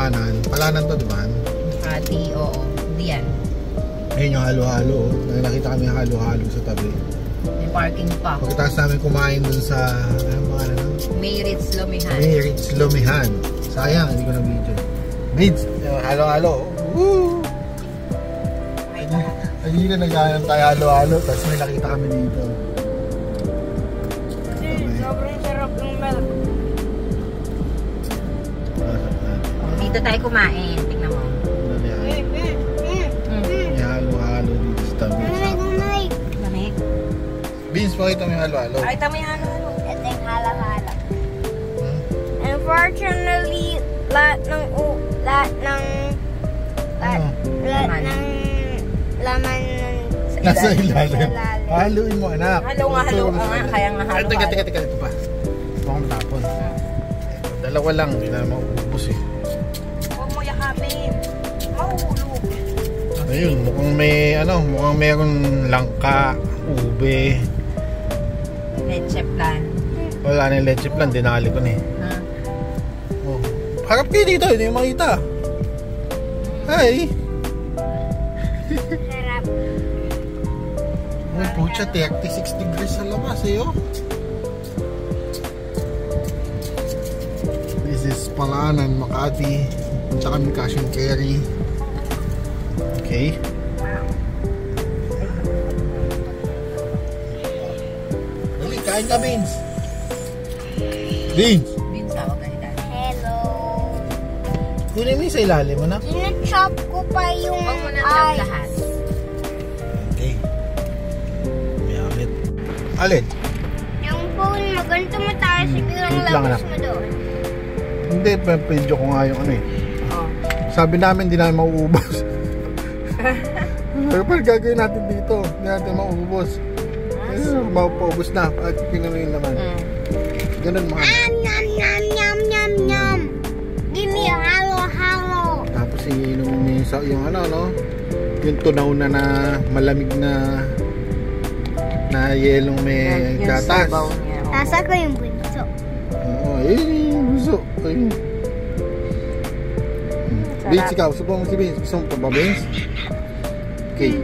Palanan. Palanan to, diba? Makati, oo. Hindi yan. Ayun yung halo-halo. Nakita kami halo-halo sa tabi. May parking pa. Pagkatapos namin kumain dun sa Mayritz Lomihan. Mayritz Lomihan. Sayang, hindi ko na video. Beads, halo-halo. Woo! Hindi na naghahanap tayo halo-halo. Tapos may nakita kami dito. Sobrang sarap ng milk. Dito tayo kumain. Tingnan mo. May halo-halo dito sa tabi. Lamig. Beans, pakita mo yung halo-halo. Pakita mo yung halo-halo. Ito yung halo-halo. Unfortunately, lahat ng laman nasa ilalim. Haluin mo, anak. Halo nga. Kaya nga halo. Teka. Ito pa. Ito akong tapon. Dalawa lang. Hindi na maubos eh. Huwag mo yakapin. Mahulog. Ayun, mukhang meron langka, ube. Leche plan. Wala na yung leche plan, dinali ko na eh. Oh. Harap kayo dito, hindi yung makita. Hi! sarap. Uy, pucha, 36 degrees sa labas eh, oh. This is Palanan, Makati. Punta kami cash and carry. Okay. Dali, kain ka, Beans. Beans! Beans ako ganito. Hello. Kunin mo yung sa ilalim, anak. Ina-chop ko pa yung Huwag mo na chop ice. lahat. Okay. May ulit. Alin? Yung phone mo, ganito mo tayo siguro ang wait lang, labas anak. mo doon. Hindi, video ko nga yung ano eh. Oh. Sabi namin hindi namin mauubos. Pero pag gagawin natin dito, hindi natin mauubos. Mauubos na. At pinunin naman. Ganun mga. Yum. Give me a halo. Tapos iinom ni yung ano no, yung tunaw na malamig na yelong may Yung gatas. sabaw niya. Oh. Nasa ko yung bunso. Oo, yung gusto. Ayun. Vince, ikaw, subukan mo si Vince. Gusto mo pa ba, Vince? Okay.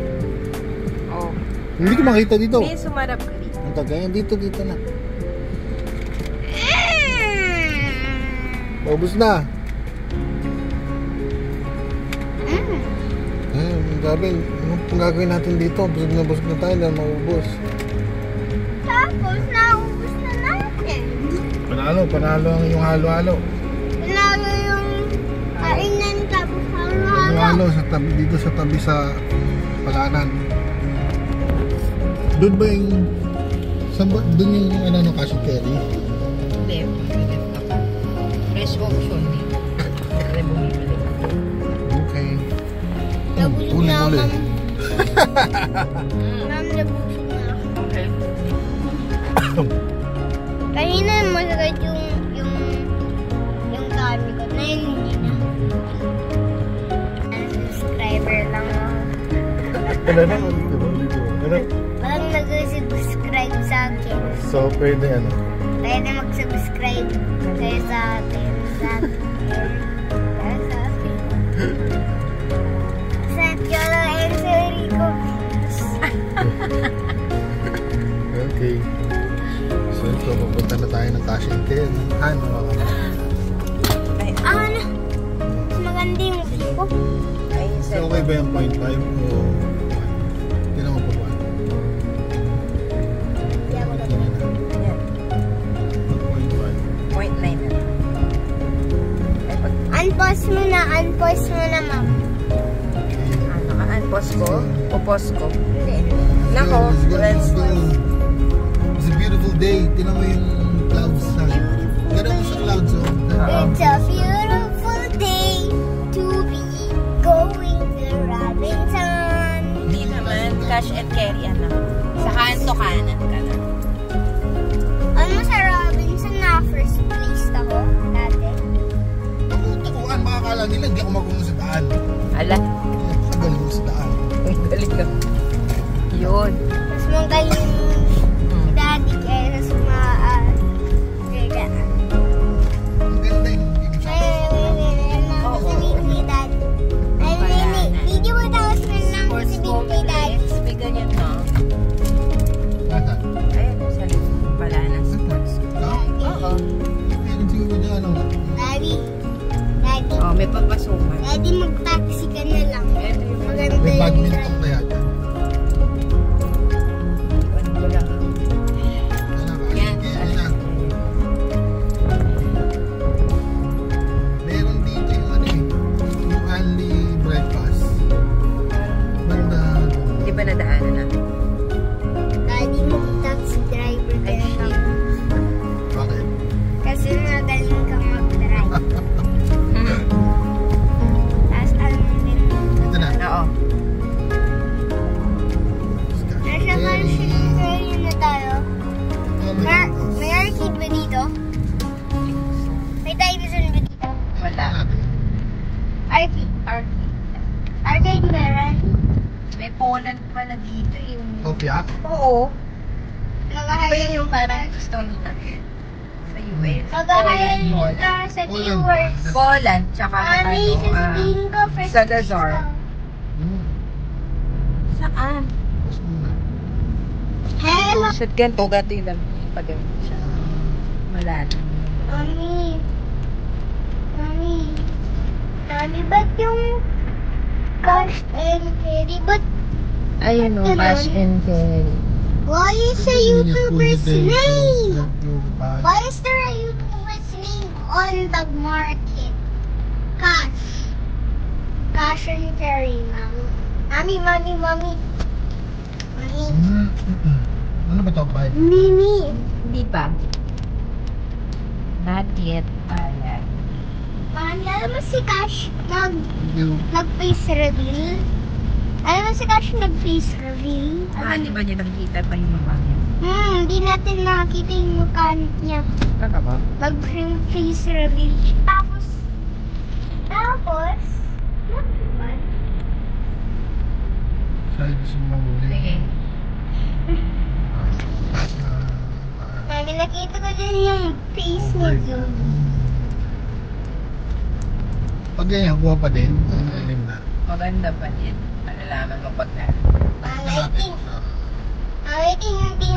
Oh. Hindi ko makita dito. Beans, sumarap ka dito. Ang tagay, dito na. Maubos na. Sabi, anong gagawin natin dito? Busog na tayo dahil maubos. Tapos, naubos na natin. Panalo ang yung halo-halo. Panalo yung kainan tapos halo-halo. Halo-halo sa tabi, dito sa tabi sa Palanan. Doon ba yung doon yung ano cash and carry? Hindi. Fresh auction dito. Kaya bumibili. Okay. Nabusog na ako. Ulit. Ma'am, nabusog na ako. Okay. Kanina masagad yung dami ko. Na yun, hindi na. Subscriber lang ako. Ano na? Ano? Walang nag-subscribe sa akin. So, pwede ano? Pwede mag-subscribe kayo sa akin. Send ko lang and sorry ko. Okay. So, ito, pupunta na tayo ng cash and carry. Ano? Ano? Maganda yung view ko. So, okay ba yung 0.5 o hindi naman po ba? Hindi ako na. 0.5. 0.9. Unpause mo na, ma'am. Ano ka? Unpause ko? Pupause ko? Hindi. Nako, Let's go. It's a beautiful day. Tingnan mo yung clouds na. Gano'n mo sa clouds, oh. It's a beautiful day to be going to Robinson. Hindi naman. Cash and carry, anak. Sa kanan ka na. Ano sa Robinson na first place ako dati? Tukuan, makakala nila hindi ako magulong sa daan. Ala. Magaling mo sa daan. Ang galing ka. Yun. Mas magaling si Daddy kaya sa Ang ganda yung ibig sabihin. Meron siguro dyan, ano? Daddy. Oh, may papasukan. Daddy, mag-taxi ka na lang. Ito yung Maganda May yung badminton kaya dyan. ano ko lang. Yan. Kaya na. Meron dito yung ano eh. Yung only breakfast. Banda. Di ba nadaanan na? Daddy, mag-taxi driver ka Ay, na lang. Bakit? Kasi magaling ka mag-drive. Tapos alam mo din. Dito na. Oo. Nasa Marshall na tayo. Oh, may- May arcade ba dito? May dinosaur ba dito? Wala. Arcade. Arcade. Arcade meron. May Poland pala dito yung... Kopya? Oo. Mga Iba yun yung parang gusto nila. Sa US. Mag-ahayal Poland. ka sa Poland. viewers. Poland, tsaka Mami, sasabihin ko first. Salazar. Saan? Tapos muna. Hello. Sa ganito, gato yung dami. Pag ganito siya. Malalim. Mami. Mami, ba't yung cash and carry? Ba't Ayun o, cash and carry. why is a YouTuber's name? Why is there a YouTuber's name on the market? Cash and carry, Mami. Mami. Ano ba ito? Bye. Mimi. Hindi pa. Not yet. Ayan. Mami, alam mo si Cash nag-face reveal? Alam mo si Cash nag-face reveal? Di ba niya nakikita pa yung mukha niya? Hindi natin nakakita yung mukha niya. Kaka ba? Mag-face reveal. Tapos, ano ba? Sa'yo gusto mo mahuli. Sige. Mami, nakita ko din yung face niya. Pag ganyan, kuha pa din. Ang alim na. Maganda pa din. Malalaman mo pag na. I think hindi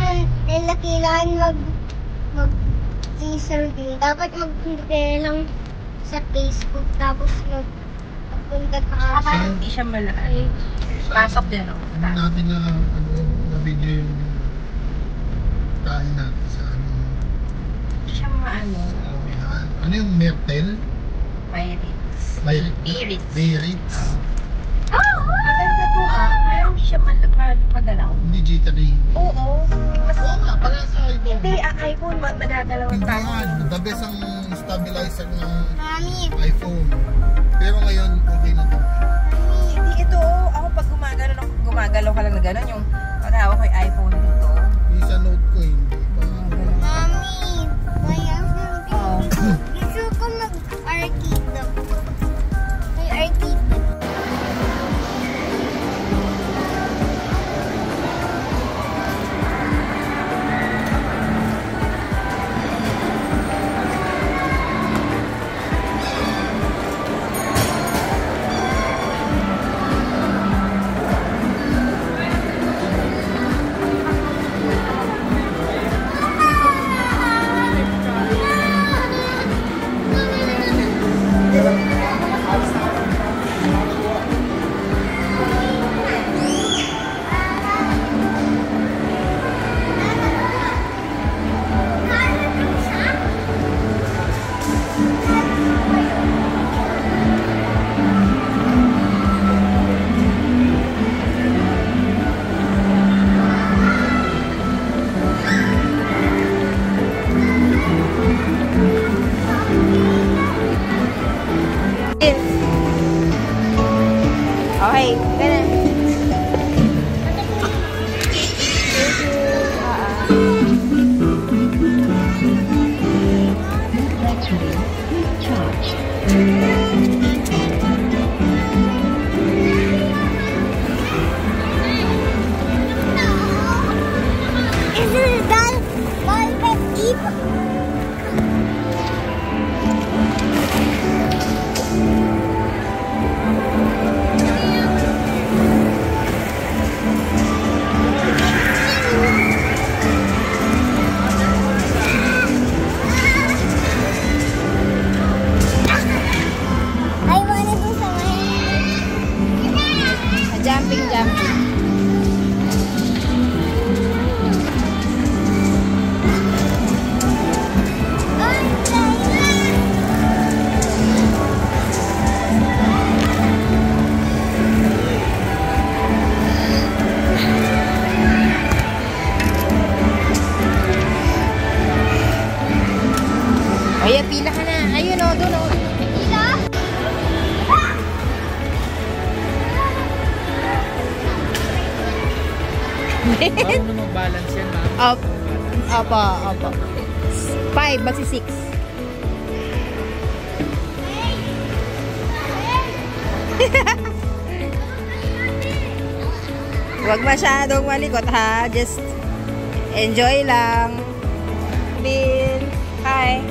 nila kailangan mag-face reveal. Dapat mag-prepare lang sa Facebook. Tapos magpunta ka. Hindi siya malaki. Pasok din o. Ano natin na video yung kain natin sa ano. Hindi siya maano. Ano yung Mertel? Pirates. Bayritz. Bayritz. Maganda to pero hindi siya madalaw. Hindi jittery. Oo. Mas Oo nga, pala sa iPhone. hindi, ang iPhone madadalaw ang Hindi tao. nga, the best ang stabilizer ng Mami, iPhone. Pero ngayon, okay na to. Hindi ito. Ako pag gumagalaw ka lang na gano'n yung paghawak ko yung iPhone dito. Yung sa Note ko, hindi pa. Mami, mayroon Oo. gusto ko mag-arcade daw. May arcade. Okay, ganun. Is it done? Ball deep? Kuya, pila ka na. Ayun o, doon o. Pila? Marunong mag-balance yan, ma'am. Opo. 5, magsi 6. Huwag masyadong malikot ha. Just enjoy lang. Bill. Hi.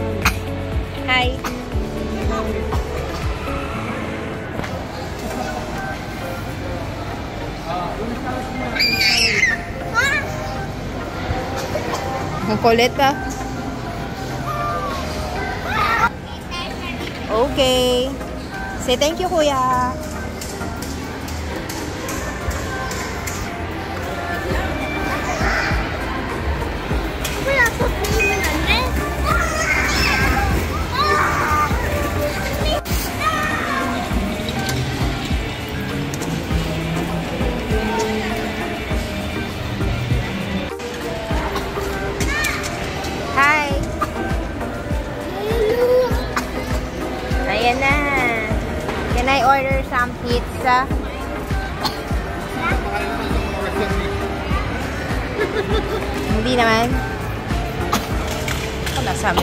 Hi. Ang kulit ah. Okay. Say thank you, kuya. Wala po pili na rin. Hi. Ayan na. Can I order some pizza? Hindi naman. Ano, sabi